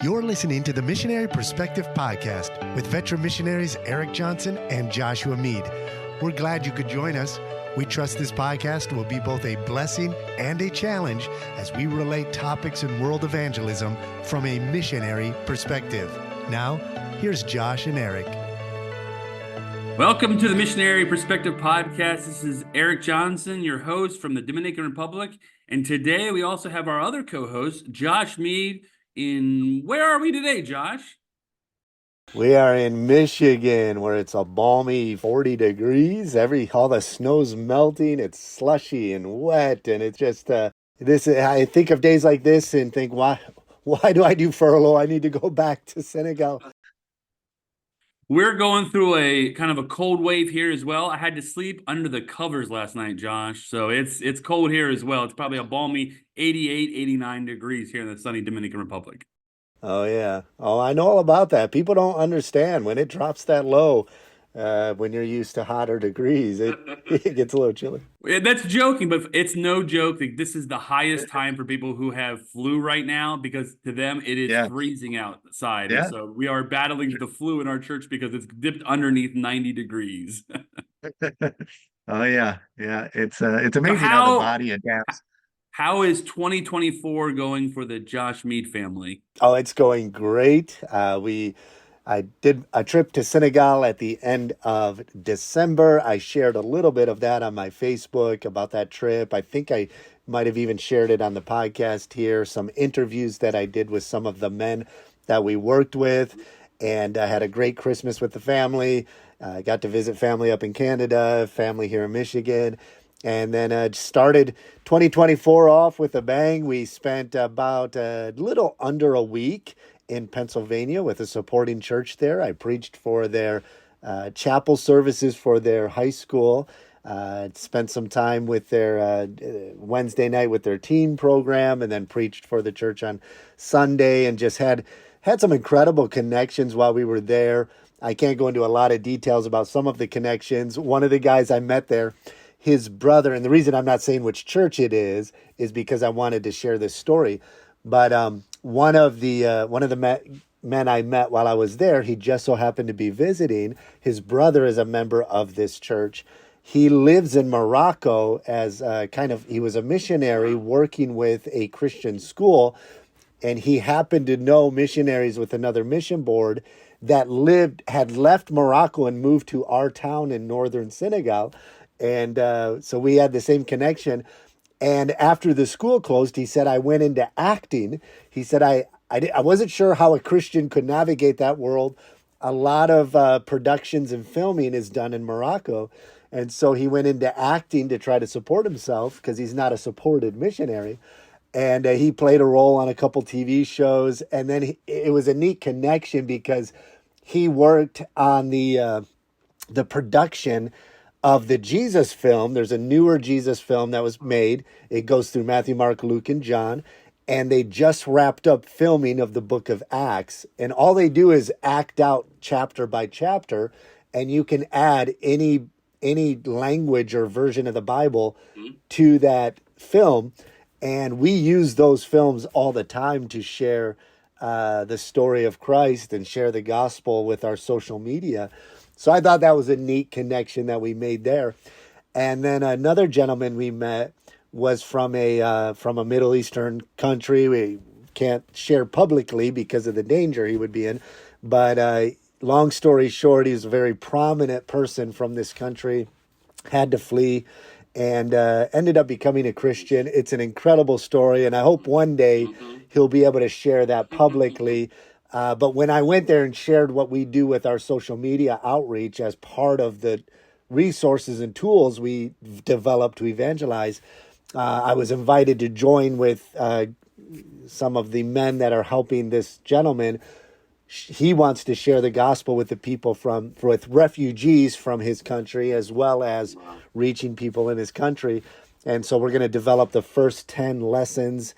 You're listening to the Missionary Perspective Podcast with veteran missionaries Erik Johnson and Joshua Mead. We're glad you could join us. We trust this podcast will be both a blessing and a challenge as we relate topics in world evangelism from a missionary perspective. Now, here's Josh and Erik. Welcome to the Missionary Perspective Podcast. This is Erik Johnson, your host from the Dominican Republic. And today we also have our other co-host, Josh Mead. Where are we today, Josh? We are in Michigan, where it's a balmy 40 degrees. All the snow's melting. It's slushy and wet, and it's just I think of days like this and think, why do I do furlough? I need to go back to Senegal. We're going through a kind of a cold wave here as well. I had to sleep under the covers last night, Josh. So it's cold here as well. It's probably a balmy 88, 89 degrees here in the sunny Dominican Republic. Oh, yeah. Oh, I know all about that. People don't understand when it drops that low, when you're used to hotter degrees, it gets a little chilly. That's joking, but it's no joke. This is the highest time for people who have flu right now because to them it is freezing outside. Yeah. So we are battling the flu in our church because it's dipped underneath 90 degrees. Oh, yeah. Yeah. It's amazing how the body adapts. How is 2024 going for the Josh Mead family? Oh, it's going great. I did a trip to Senegal at the end of December. I shared a little bit of that on my Facebook about that trip. I think I might have even shared it on the podcast here, some interviews that I did with some of the men that we worked with. And I had a great Christmas with the family. I got to visit family up in Canada, family here in Michigan. And then started 2024 off with a bang. We spent about a little under a week in Pennsylvania with a supporting church there. I preached for their chapel services for their high school. Spent some time with their Wednesday night with their teen program, and then preached for the church on Sunday, and just had some incredible connections while we were there. I can't go into a lot of details about some of the connections. One of the guys I met there, his brother, and the reason I'm not saying which church it is because I wanted to share this story. But one of the men I met while I was there, he just so happened to be visiting. His brother is a member of this church. He lives in Morocco as he was a missionary working with a Christian school, and he happened to know missionaries with another mission board that had left Morocco and moved to our town in northern Senegal. And so we had the same connection. And after the school closed, he said, I went into acting. He said, I wasn't sure how a Christian could navigate that world. A lot of productions and filming is done in Morocco. And so he went into acting to try to support himself because he's not a supported missionary. And he played a role on a couple TV shows. And then it was a neat connection because he worked on the production of the Jesus film. There's a newer Jesus film that was made. It goes through Matthew, Mark, Luke, and John. And they just wrapped up filming of the book of Acts. And all they do is act out chapter by chapter. And you can add any language or version of the Bible to that film. And we use those films all the time to share the story of Christ and share the gospel with our social media. So I thought that was a neat connection that we made there. And then another gentleman we met was from a Middle Eastern country. We can't share publicly because of the danger he would be in. But long story short, he's a very prominent person from this country, had to flee, and ended up becoming a Christian. It's an incredible story, and I hope one day he'll be able to share that publicly. But when I went there and shared what we do with our social media outreach as part of the resources and tools we developed to evangelize, I was invited to join with some of the men that are helping this gentleman. He wants to share the gospel with the people with refugees from his country, as well as reaching people in his country. And so we're going to develop the first 10 lessons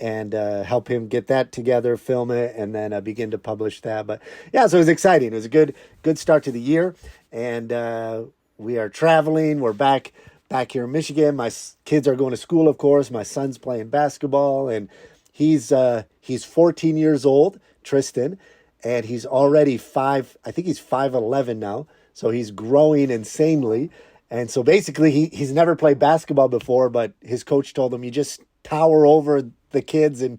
and help him get that together, film it, and then begin to publish that. But yeah, so it was exciting. It was a good start to the year, and we are traveling. We're back here in Michigan. My kids are going to school, of course. My son's playing basketball, and He's 14 years old, Tristan, and he's already I think he's 5'11" now. So he's growing insanely. And so basically he's never played basketball before, but his coach told him, you just tower over the kids and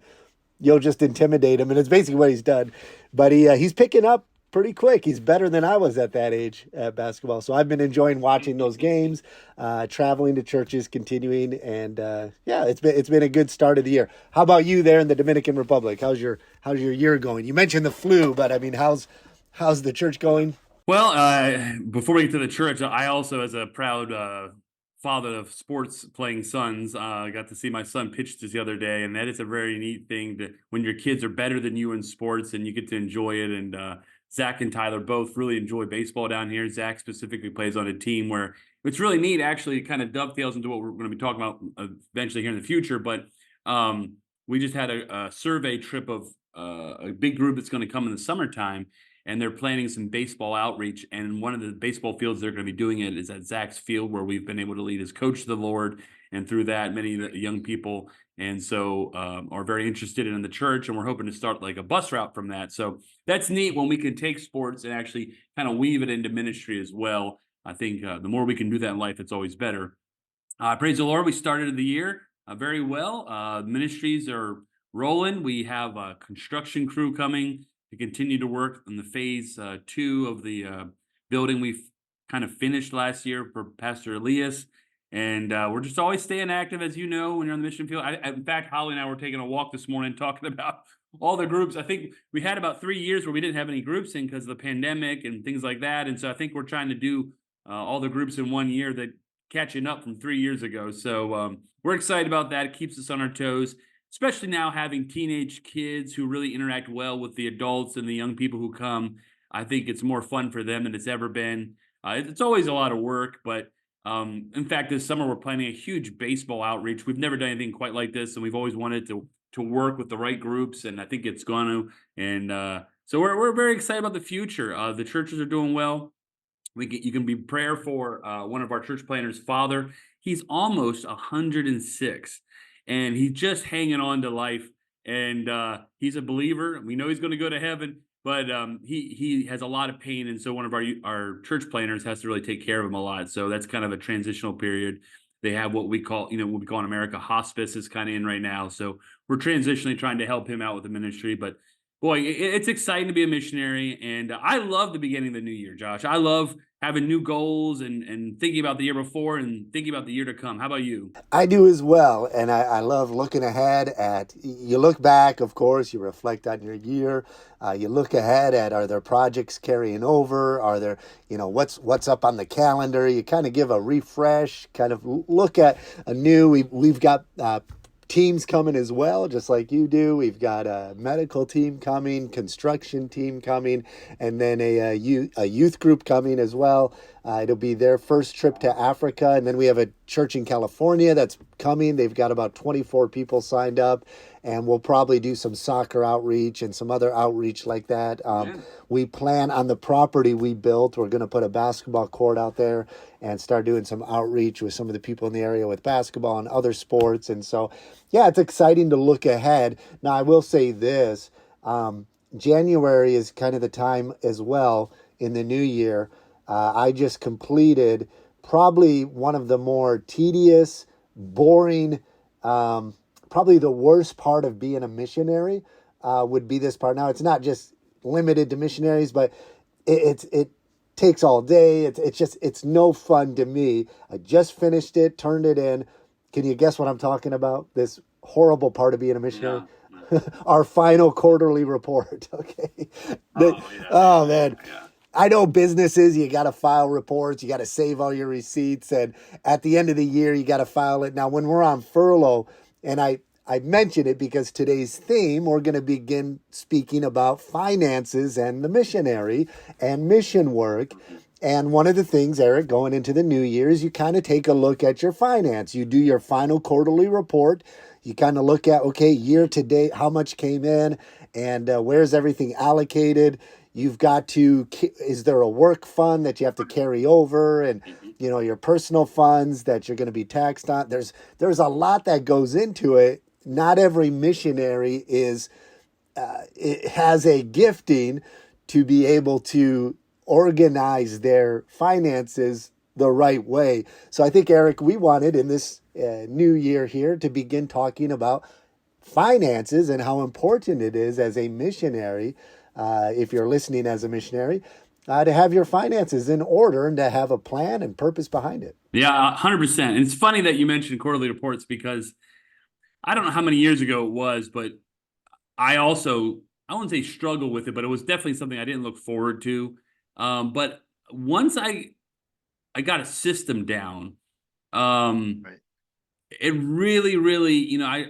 you'll just intimidate him. And it's basically what he's done. But he's picking up pretty quick. He's better than I was at that age at basketball. So I've been enjoying watching those games, traveling to churches, continuing. And it's been a good start of the year. How about you there in the Dominican Republic? How's your year going? You mentioned the flu, but I mean, how's the church going? Well, before we get to the church, I also, as a proud father of sports playing sons, got to see my son pitch this the other day, and that is a very neat thing when your kids are better than you in sports and you get to enjoy it. And Zach and Tyler both really enjoy baseball down here. Zach specifically plays on a team where it's really neat. Actually, it kind of dovetails into what we're going to be talking about eventually here in the future. But we just had a survey trip of a big group that's going to come in the summertime. And they're planning some baseball outreach. And one of the baseball fields they're going to be doing it is at Zach's field, where we've been able to lead as coach to the Lord. And through that, many of the young people and so are very interested in the church. And we're hoping to start like a bus route from that. So that's neat when we can take sports and actually kind of weave it into ministry as well. I think the more we can do that in life, it's always better. Praise the Lord. We started the year very well. Ministries are rolling. We have a construction crew coming to continue to work on the phase 2 of the building we've kind of finished last year for Pastor Elias. And we're just always staying active, as you know, when you're on the mission field. In fact, Holly and I were taking a walk this morning talking about all the groups. I think we had about 3 years where we didn't have any groups in because of the pandemic and things like that. And so I think we're trying to do all the groups in 1 year, that catching up from 3 years ago. So we're excited about that. It keeps us on our toes, especially now having teenage kids who really interact well with the adults and the young people who come. I think it's more fun for them than it's ever been. It's always a lot of work, but in fact, this summer we're planning a huge baseball outreach. We've never done anything quite like this, and we've always wanted to work with the right groups, and I think it's going to. And so we're very excited about the future. The churches are doing well. You can be prayer for one of our church planners' father. He's almost 106. And he's just hanging on to life, and he's a believer. We know he's going to go to heaven, but he has a lot of pain, and so one of our church planners has to really take care of him a lot. So that's kind of a transitional period. They have what we call in America, hospice is kind of in right now. So we're transitionally trying to help him out with the ministry. But boy, it's exciting to be a missionary, and I love the beginning of the new year, Josh. I love having new goals and thinking about the year before and thinking about the year to come. How about you? I do as well. And I love looking ahead you look back, of course, you reflect on your year. You look ahead at, are there projects carrying over? Are there, what's up on the calendar? You kind of give a refresh, kind of look at a new, we've got teams coming as well, just like you do. We've got a medical team coming, construction team coming, and then a youth group coming as well. It'll be their first trip to Africa. And then we have a church in California that's coming. They've got about 24 people signed up. And we'll probably do some soccer outreach and some other outreach like that. We plan on the property we built. We're going to put a basketball court out there and start doing some outreach with some of the people in the area with basketball and other sports. And so, yeah, it's exciting to look ahead. Now, I will say this. January is kind of the time as well in the new year. I just completed probably one of the more tedious, boring, probably the worst part of being a missionary would be this part. Now, it's not just limited to missionaries, but it takes all day. It's no fun to me. I just finished it, turned it in. Can you guess what I'm talking about? This horrible part of being a missionary? Yeah. Our final quarterly report. Okay. Oh, man. Yeah. I know businesses, you got to file reports, you got to save all your receipts, and at the end of the year, you got to file it. Now, when we're on furlough, and I mention it because today's theme, we're going to begin speaking about finances and the missionary and mission work. And one of the things, Eric, going into the new year is you kind of take a look at your finance. You do your final quarterly report. You kind of look at, okay, year to date, how much came in and where's everything allocated? You've got to, is there a work fund that you have to carry over and, your personal funds that you're going to be taxed on? There's a lot that goes into it. not every missionary it has a gifting to be able to organize their finances the right way. So I think, Erik, we wanted in this new year here to begin talking about finances and how important it is as a missionary, if you're listening as a missionary, to have your finances in order and to have a plan and purpose behind it. Yeah, 100%. And it's funny that you mentioned quarterly reports because I don't know how many years ago it was, but I wouldn't say struggle with it, but it was definitely something I didn't look forward to. But once I got a system down, Right. it really, really, I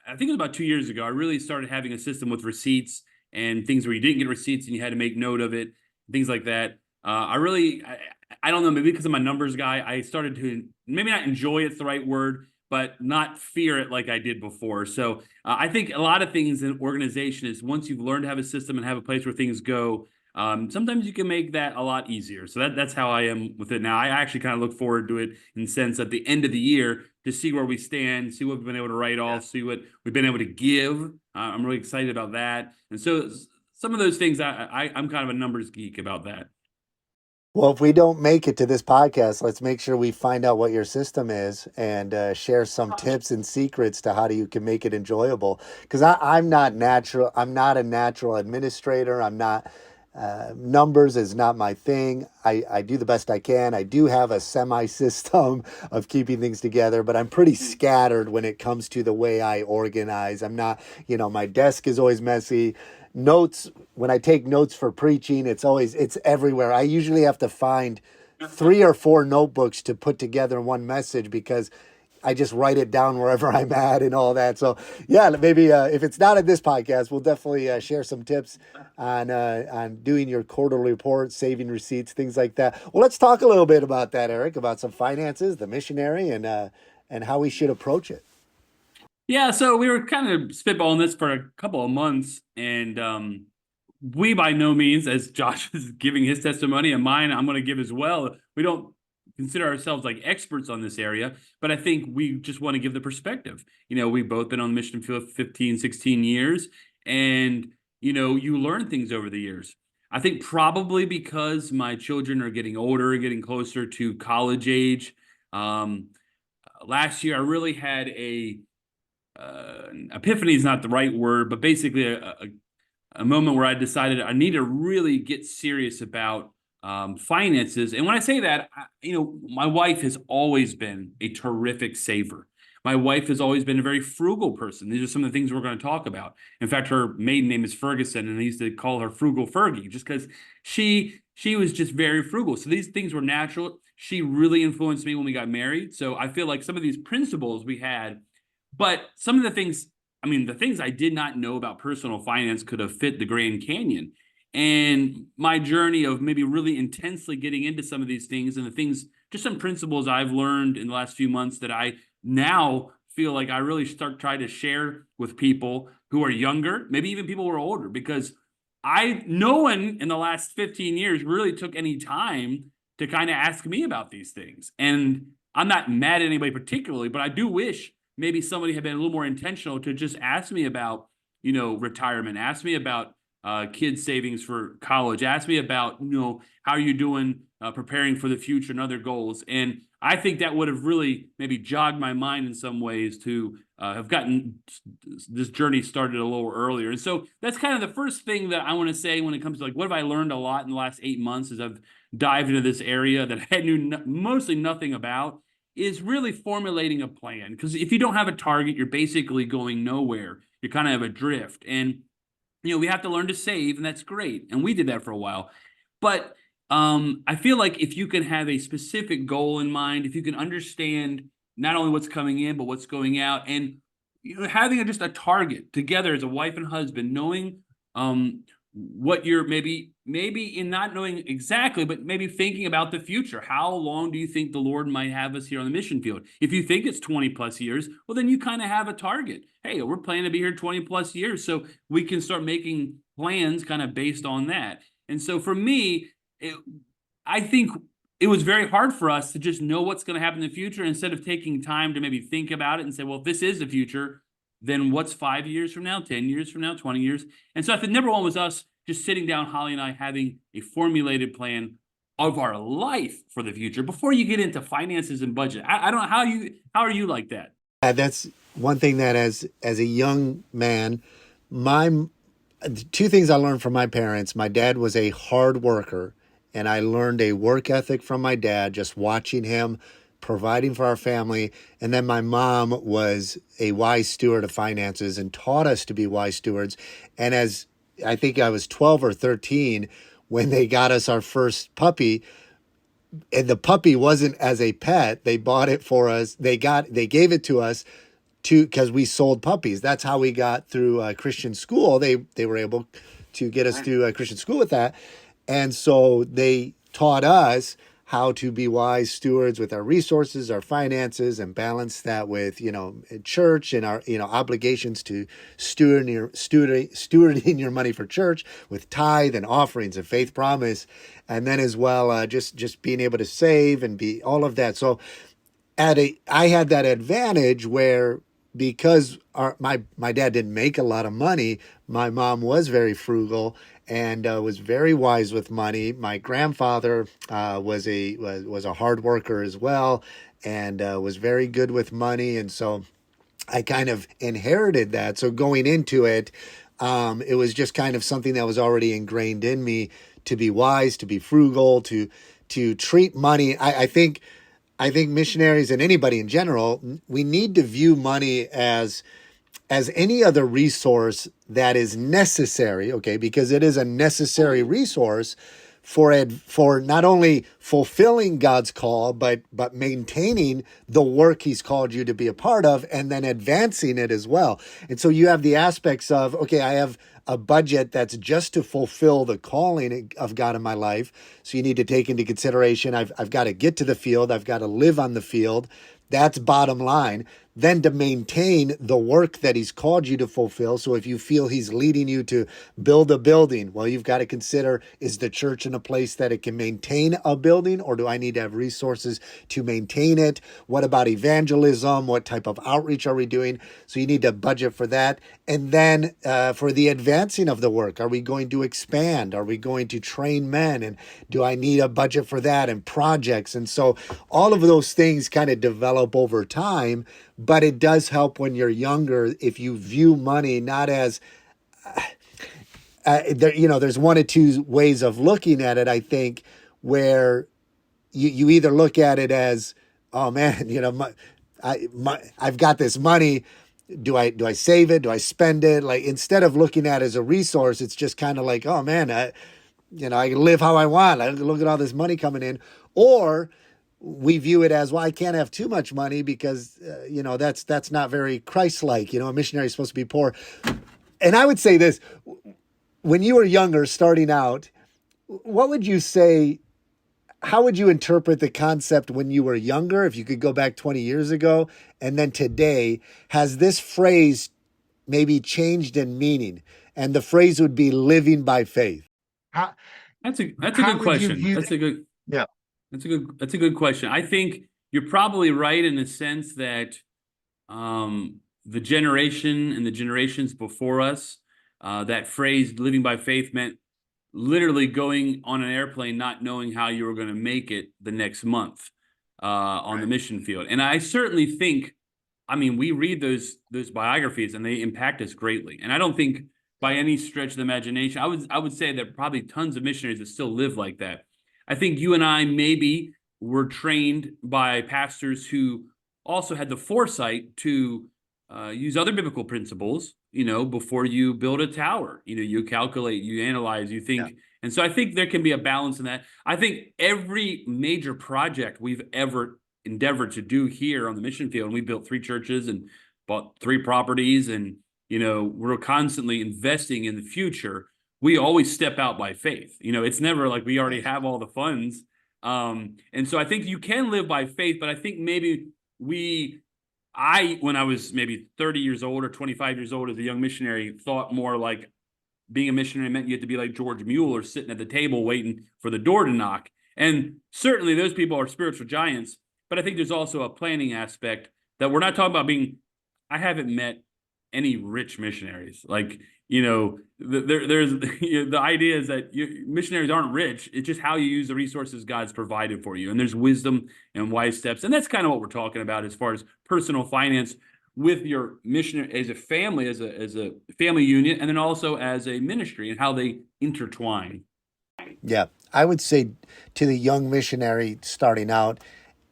think it was about 2 years ago, I really started having a system with receipts and things where you didn't get receipts and you had to make note of it, things like that. I don't know, maybe because I'm a numbers guy, I started to maybe not enjoy it's the right word, but not fear it like I did before. So I think a lot of things in organization is once you've learned to have a system and have a place where things go, sometimes you can make that a lot easier. So that's how I am with it now. I actually kind of look forward to it in the sense at the end of the year to see where we stand, see what we've been able to write off, see what we've been able to give. I'm really excited about that. And so some of those things, I'm kind of a numbers geek about that. Well, if we don't make it to this podcast, let's make sure we find out what your system is and share some tips and secrets to how you can make it enjoyable. Because I'm not natural. I'm not a natural administrator. I'm not. Numbers is not my thing. I do the best I can. I do have a semi-system of keeping things together, but I'm pretty scattered when it comes to the way I organize. I'm not, my desk is always messy. Notes, when I take notes for preaching, it's everywhere. I usually have to find 3 or 4 notebooks to put together one message because I just write it down wherever I'm at and all that. So yeah, maybe if it's not in this podcast, we'll definitely share some tips on doing your quarterly reports, saving receipts, things like that. Well, let's talk a little bit about that, Erik, about some finances, the missionary, and how we should approach it. Yeah, so we were kind of spitballing this for a couple of months, and we by no means, as Josh is giving his testimony and mine, I'm going to give as well. We don't consider ourselves like experts on this area, but I think we just want to give the perspective. We've both been on the mission field 15, 16 years, and, you learn things over the years. I think probably because my children are getting older, getting closer to college age. Last year, I really had epiphany is not the right word, but basically a moment where I decided I need to really get serious about finances. And when I say that, my wife has always been a terrific saver. My wife has always been a very frugal person. These are some of the things we're going to talk about. In fact, her maiden name is Ferguson, and I used to call her Frugal Fergie just because she was just very frugal. So these things were natural. She really influenced me when we got married. So I feel like some of these principles we had, but some of the things, the things I did not know about personal finance could have fit the Grand Canyon. And my journey of maybe really intensely getting into some of these things and the things, just some principles I've learned in the last few months that I now feel like I really try to share with people who are younger, maybe even people who are older, because no one in the last 15 years really took any time to kind of ask me about these things. And I'm not mad at anybody particularly, but I do wish maybe somebody had been a little more intentional to just ask me about, retirement, ask me about kids savings for college, ask me about, how are you doing preparing for the future and other goals. And I think that would have really maybe jogged my mind in some ways to have gotten this journey started a little earlier. And so that's kind of the first thing that I want to say when it comes to what have I learned a lot in the last 8 months as I've dived into this area that I knew mostly nothing about, is really formulating a plan. Because if you don't have a target, you're basically going nowhere. You're kind of adrift. And, we have to learn to save, and that's great. And we did that for a while. But I feel like if you can have a specific goal in mind, if you can understand not only what's coming in, but what's going out, and having just a target together as a wife and husband, knowing what you're maybe in not knowing exactly, but maybe thinking about the future. How long do you think the Lord might have us here on the mission field? If you think it's 20 plus years, well, then you kind of have a target. Hey, we're planning to be here 20 plus years. So we can start making plans kind of based on that. And so for me, I think it was very hard for us to just know what's going to happen in the future instead of taking time to maybe think about it and say, well, if this is the future, then what's 5 years from now, 10 years from now, 20 years? And so I think number one was us just sitting down, Holly and I, having a formulated plan of our life for the future before you get into finances and budget. I don't know how are you like that? That's one thing that as a young man, my two things I learned from my parents. My dad was a hard worker, and I learned a work ethic from my dad, just watching him providing for our family. And then my mom was a wise steward of finances and taught us to be wise stewards. And as I think I was 12 or 13 when they got us our first puppy, and the puppy wasn't as a pet. They bought it for us. They gave it to us because we sold puppies. That's how we got through Christian school. They were able to get us through Christian school with that. And so they taught us how to be wise stewards with our resources, our finances, and balance that with, church and our, obligations to stewarding your money for church with tithe and offerings and faith promise. And then as well, just being able to save and be all of that. So I had that advantage where, because my dad didn't make a lot of money, my mom was very frugal and was very wise with money. My grandfather was a hard worker as well, and was very good with money. And so I kind of inherited that. So going into it, it was just kind of something that was already ingrained in me to be wise, to be frugal, to treat money. I think missionaries and anybody in general, we need to view money as any other resource that is necessary, okay, because it is a necessary resource for not only fulfilling God's call, but maintaining the work he's called you to be a part of, and then advancing it as well. And so you have the aspects of, okay, I have a budget that's just to fulfill the calling of God in my life. So you need to take into consideration, I've got to get to the field. I've got to live on the field. That's bottom line. Then to maintain the work that he's called you to fulfill. So if you feel he's leading you to build a building, well, you've got to consider, is the church in a place that it can maintain a building, or do I need to have resources to maintain it? What about evangelism? What type of outreach are we doing? So you need to budget for that. And then for the advancing of the work, are we going to expand? Are we going to train men? And do I need a budget for that and projects? And so all of those things kind of develop over time. But it does help when you're younger if you view money not as, there's one or two ways of looking at it, I think, where you either look at it as, oh man, I've got this money. Do I save it? Do I spend it? Like, instead of looking at it as a resource, it's just kind of like, oh man, I can live how I want. I look at all this money coming in. Or we view it as, well, I can't have too much money because, that's not very Christ-like. A missionary is supposed to be poor. And I would say this, when you were younger, starting out, what would you say, how would you interpret the concept when you were younger, if you could go back 20 years ago, and then today? Has this phrase maybe changed in meaning? And the phrase would be living by faith. That's a good question. Yeah. That's a good question. I think you're probably right in the sense that the generation and the generations before us, that phrase living by faith meant literally going on an airplane not knowing how you were going to make it the next month on the mission field. And I certainly think, we read those biographies and they impact us greatly. And I don't think by any stretch of the imagination, I would say that probably tons of missionaries that still live like that. I think you and I maybe were trained by pastors who also had the foresight to use other biblical principles, before you build a tower. You calculate, you analyze, you think. Yeah. And so I think there can be a balance in that. I think every major project we've ever endeavored to do here on the mission field, and we built 3 churches and bought 3 properties, and, we're constantly investing in the future. We always step out by faith. It's never like we already have all the funds. And so I think you can live by faith, but I think maybe when I was maybe 30 years old or 25 years old as a young missionary, thought more like being a missionary meant you had to be like George Mueller sitting at the table waiting for the door to knock. And certainly those people are spiritual giants, but I think there's also a planning aspect that we're not talking about I haven't met any rich missionaries. Like, there's the idea is that missionaries aren't rich. It's just how you use the resources God's provided for you. And there's wisdom and wise steps. And that's kind of what we're talking about as far as personal finance with your missionary as a family, as a family union, and then also as a ministry and how they intertwine. Yeah, I would say to the young missionary starting out,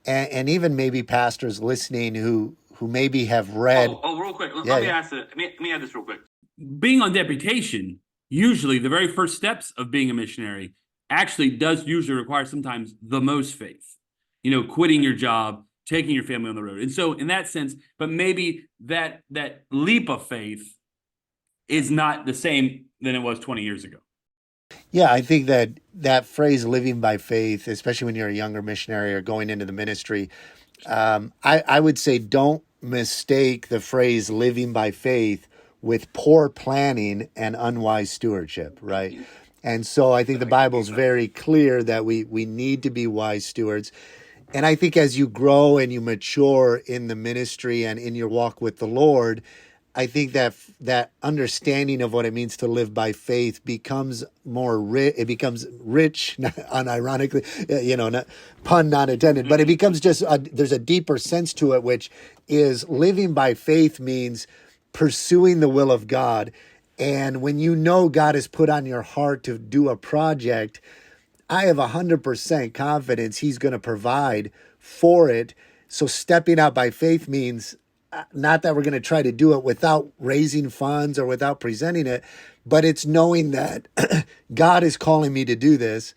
and even maybe pastors listening who maybe have read. Real quick. Let me add this real quick. Being on deputation, usually the very first steps of being a missionary actually does usually require sometimes the most faith. Quitting your job, taking your family on the road. And so in that sense, but maybe that leap of faith is not the same than it was 20 years ago. Yeah, I think that phrase living by faith, especially when you're a younger missionary or going into the ministry, I would say don't mistake the phrase living by faith with poor planning and unwise stewardship, right? And so I think the Bible's very clear that we need to be wise stewards. And I think as you grow and you mature in the ministry and in your walk with the Lord, I think that understanding of what it means to live by faith becomes more rich. It becomes rich, unironically, pun not intended, but it becomes there's a deeper sense to it, which is living by faith means pursuing the will of God. And when God has put on your heart to do a project, I have 100% confidence he's going to provide for it. So stepping out by faith means not that we're going to try to do it without raising funds or without presenting it, but it's knowing that God is calling me to do this.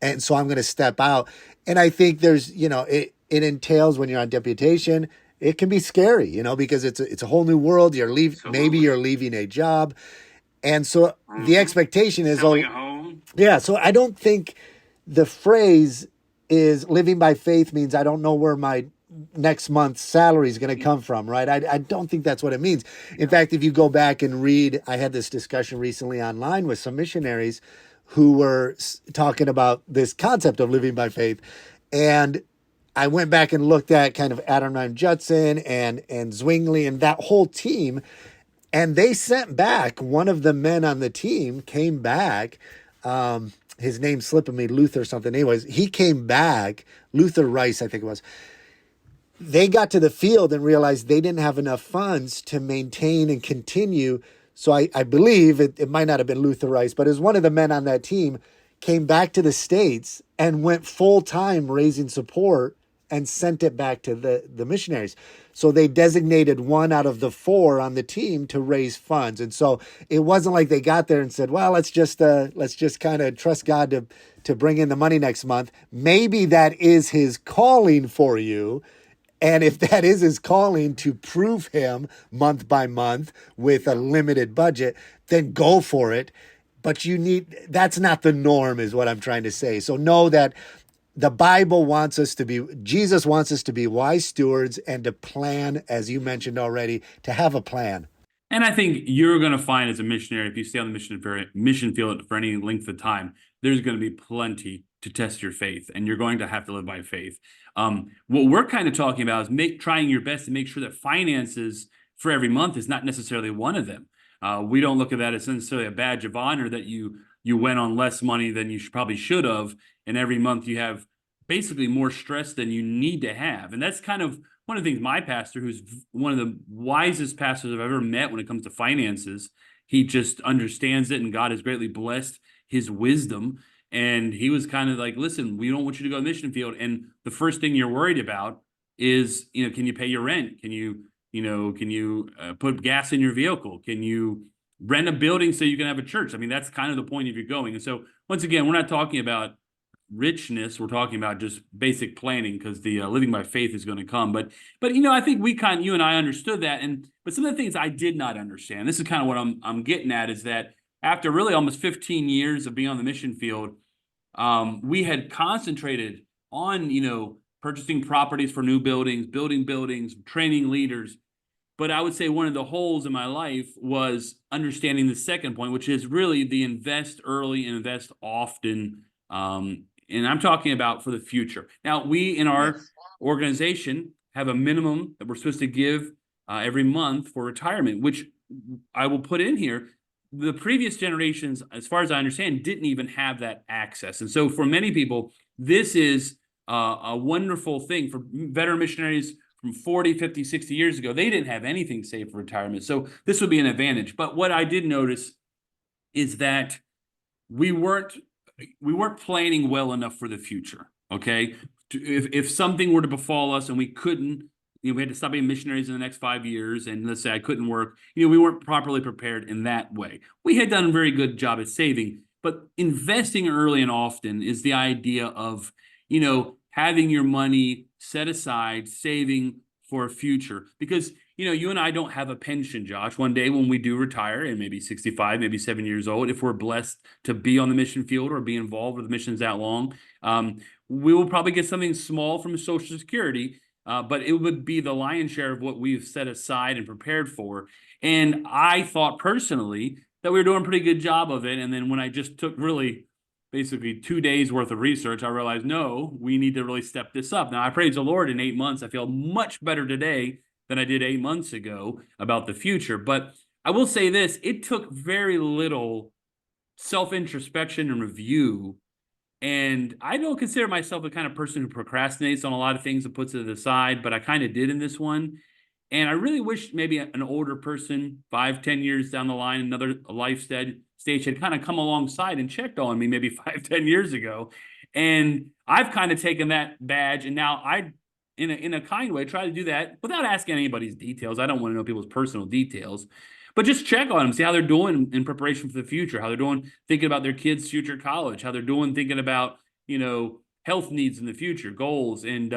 And so I'm going to step out. And I think there's, it entails when you're on deputation, it can be scary, because it's a whole new world. Maybe you're leaving a job. And so the expectation is, yeah. So I don't think the phrase is living by faith means I don't know where my next month's salary is going to come from, right? I don't think that's what it means. In fact, if you go back and read, I had this discussion recently online with some missionaries who were talking about this concept of living by faith. And I went back and looked at kind of Adoniram Judson and Zwingli and that whole team. And they sent back one of the men on the team came back. His name's slipping me, Luther something. Anyways, he came back, Luther Rice, I think it was. They got to the field and realized they didn't have enough funds to maintain and continue. So I believe it might not have been Luther Rice, but as one of the men on that team came back to the States and went full time raising support and sent it back to the missionaries. So they designated one out of the 4 on the team to raise funds. And so it wasn't like they got there and said, well, let's just kind of trust God to bring in the money next month. Maybe that is his calling for you. And if that is his calling to prove him month by month with a limited budget, then go for it. But that's not the norm is what I'm trying to say. So know that the Bible Jesus wants us to be wise stewards and to plan, as you mentioned already, to have a plan. And I think you're going to find as a missionary, if you stay on the mission field for any length of time, there's going to be plenty to test your faith, and you're going to have to live by faith. What we're kind of talking about is trying your best to make sure that finances for every month is not necessarily one of them. We don't look at that as necessarily a badge of honor that you went on less money than you probably should have, and every month you have basically more stress than you need to have. And that's kind of one of the things my pastor, who's one of the wisest pastors I've ever met when it comes to finances, he just understands it, and God has greatly blessed his wisdom. And he was kind of like, listen, we don't want you to go to the mission field. And the first thing you're worried about is, can you pay your rent? Can you put gas in your vehicle? Can you rent a building so you can have a church? I mean, that's kind of the point if you're going. And so once again, we're not talking about richness. We're talking about just basic planning, because the living by faith is going to come. But I think you and I understood that. But some of the things I did not understand, this is kind of what I'm getting at, is that after really almost 15 years of being on the mission field, we had concentrated on, purchasing properties for new buildings, building buildings, training leaders. But I would say one of the holes in my life was understanding the second point, which is really the invest early and invest often. And I'm talking about for the future. Now, we in our organization have a minimum that we're supposed to give every month for retirement, which I will put in here, the previous generations, as far as I understand, didn't even have that access. And so for many people, this is a wonderful thing. For veteran missionaries from 40, 50, 60 years ago, they didn't have anything saved for retirement. So this would be an advantage. But what I did notice is that we weren't planning well enough for the future. Okay. If something were to befall us and we couldn't, we had to stop being missionaries in the next 5 years, and let's say I couldn't work, we weren't properly prepared in that way. We had done a very good job at saving, but investing early and often is the idea of, having your money set aside, saving for a future. Because, you and I don't have a pension, Josh. One day when we do retire, and maybe 65, maybe 7 years old, if we're blessed to be on the mission field or be involved with missions that long, we will probably get something small from Social Security, but it would be the lion's share of what we've set aside and prepared for. And I thought personally that we were doing a pretty good job of it. And then when I just took really basically 2 days worth of research, I realized, no, we need to really step this up. Now, I praise the Lord, in 8 months, I feel much better today than I did 8 months ago about the future. But I will say this, it took very little self-introspection and review. And I don't consider myself the kind of person who procrastinates on a lot of things and puts it aside, but I kind of did in this one. And I really wish maybe an older person, 5, 10 years down the line, another life stage had kind of come alongside and checked on me maybe 5, 10 years ago. And I've kind of taken that badge, and now I, in a kind way, try to do that without asking anybody's details. I don't want to know people's personal details, but just check on them, see how they're doing in preparation for the future, how they're doing thinking about their kids' future college, how they're doing thinking about, health needs in the future, goals. And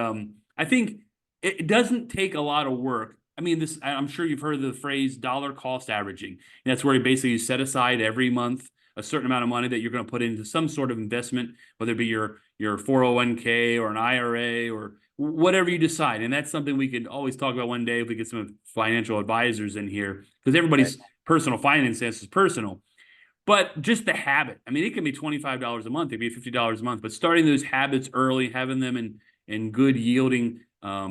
I think it doesn't take a lot of work. I mean, I'm sure you've heard of the phrase dollar cost averaging. And that's where basically you set aside every month a certain amount of money that you're going to put into some sort of investment, whether it be your 401k or an IRA or whatever you decide. And that's something we could always talk about one day if we get some financial advisors in here, because everybody's personal finances is personal. But just the habit, I mean, it can be $25 a month, it can be $50 a month, but starting those habits early, having them in good yielding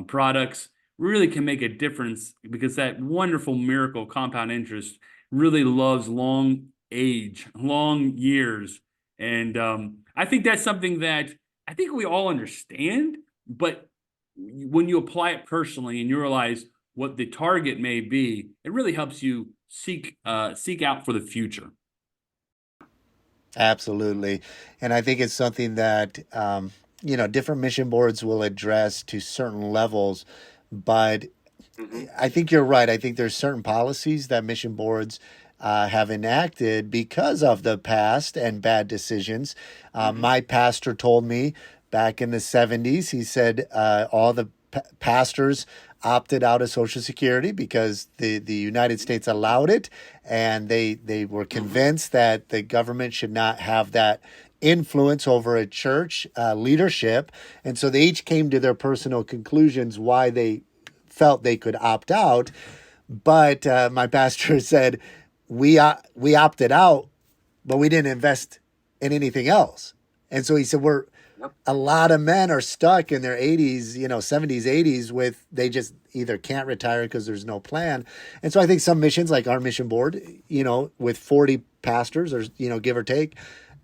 products really can make a difference, because that wonderful miracle compound interest really loves long years. And I think that's something that I think we all understand, but when you apply it personally and you realize what the target may be, it really helps you seek out for the future. Absolutely. And I think it's something that, different mission boards will address to certain levels, but I think you're right. I think there's certain policies that mission boards have enacted because of the past and bad decisions. My pastor told me back in the 70s, he said all the pastors opted out of Social Security because the United States allowed it, and they were convinced that the government should not have that influence over a church leadership. And so they each came to their personal conclusions why they felt they could opt out. But my pastor said, we opted out, but we didn't invest in anything else. And so he said, a lot of men are stuck in their 80s, 70s, 80s with, they just either can't retire because there's no plan. And so I think some missions, like our mission board, with 40 pastors or, give or take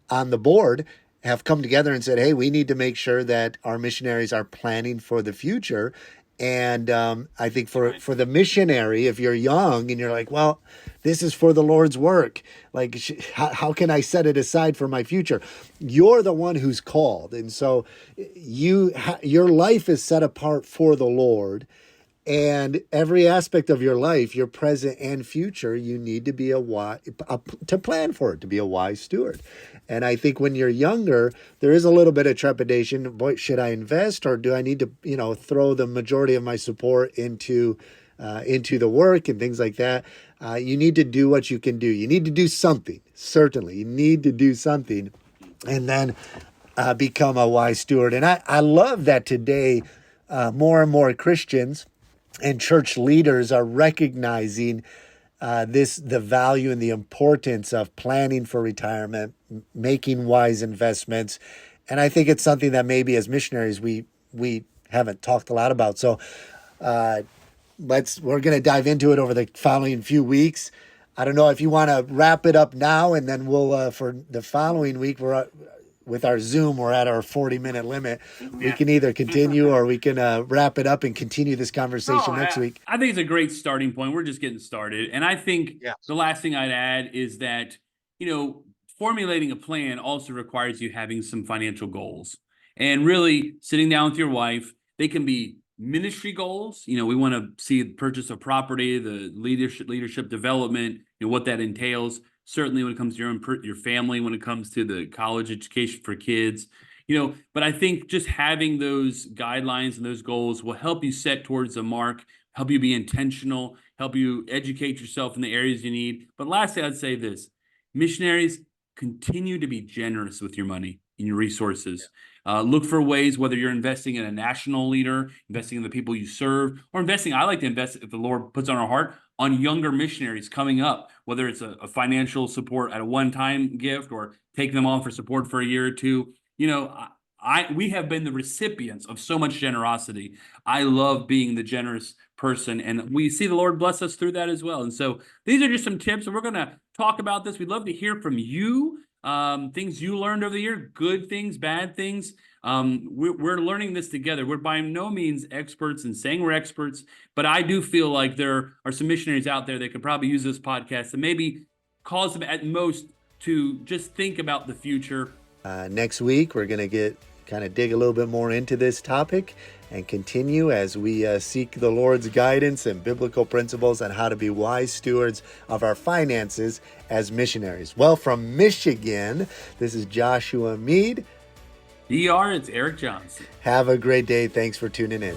on the board, have come together and said, hey, we need to make sure that our missionaries are planning for the future. And I think for the missionary, if you're young and you're like, well, this is for the Lord's work, like, how can I set it aside for my future? You're the one who's called. And so your life is set apart for the Lord. And every aspect of your life, your present and future, you need to be to plan for it, to be a wise steward. And I think when you're younger, there is a little bit of trepidation. Boy, should I invest, or do I need to, throw the majority of my support into the work and things like that? You need to do what you can do. You need to do something. Certainly, you need to do something, and then become a wise steward. And I love that today, more and more Christians and church leaders are recognizing the value and the importance of planning for retirement, making wise investments. And I think it's something that maybe as missionaries we haven't talked a lot about. So we're going to dive into it over the following few weeks. I don't know if you want to wrap it up now, and then we'll, for the following week, with our Zoom, we're at our 40-minute limit. We can either continue or we can wrap it up and continue this conversation next week. I think it's a great starting point. We're just getting started. And I think the last thing I'd add is that, formulating a plan also requires you having some financial goals and really sitting down with your wife. They can be ministry goals. We want to see the purchase of property, the leadership development, what that entails. Certainly when it comes to your family, when it comes to the college education for kids, but I think just having those guidelines and those goals will help you set towards a mark, help you be intentional, help you educate yourself in the areas you need. But lastly, I'd say this: missionaries, continue to be generous with your money and your resources. Look for ways, whether you're investing in a national leader, investing in the people you serve, or I like to invest, if the Lord puts on our heart, on younger missionaries coming up, whether it's a financial support at a one-time gift or take them on for support for a year or two. We have been the recipients of so much generosity. I love being the generous person, and we see the Lord bless us through that as well. And so these are just some tips, and we're going to talk about this. We'd love to hear from you, things you learned over the year, good things, bad things. We're learning this together. We're by no means experts and saying we're experts, but I do feel like there are some missionaries out there that could probably use this podcast and maybe cause them at most to just think about the future. Next week, we're going to dig a little bit more into this topic and continue as we seek the Lord's guidance and biblical principles on how to be wise stewards of our finances as missionaries. Well, from Michigan, this is Joshua Mead. It's Erik Johnson. Have a great day. Thanks for tuning in.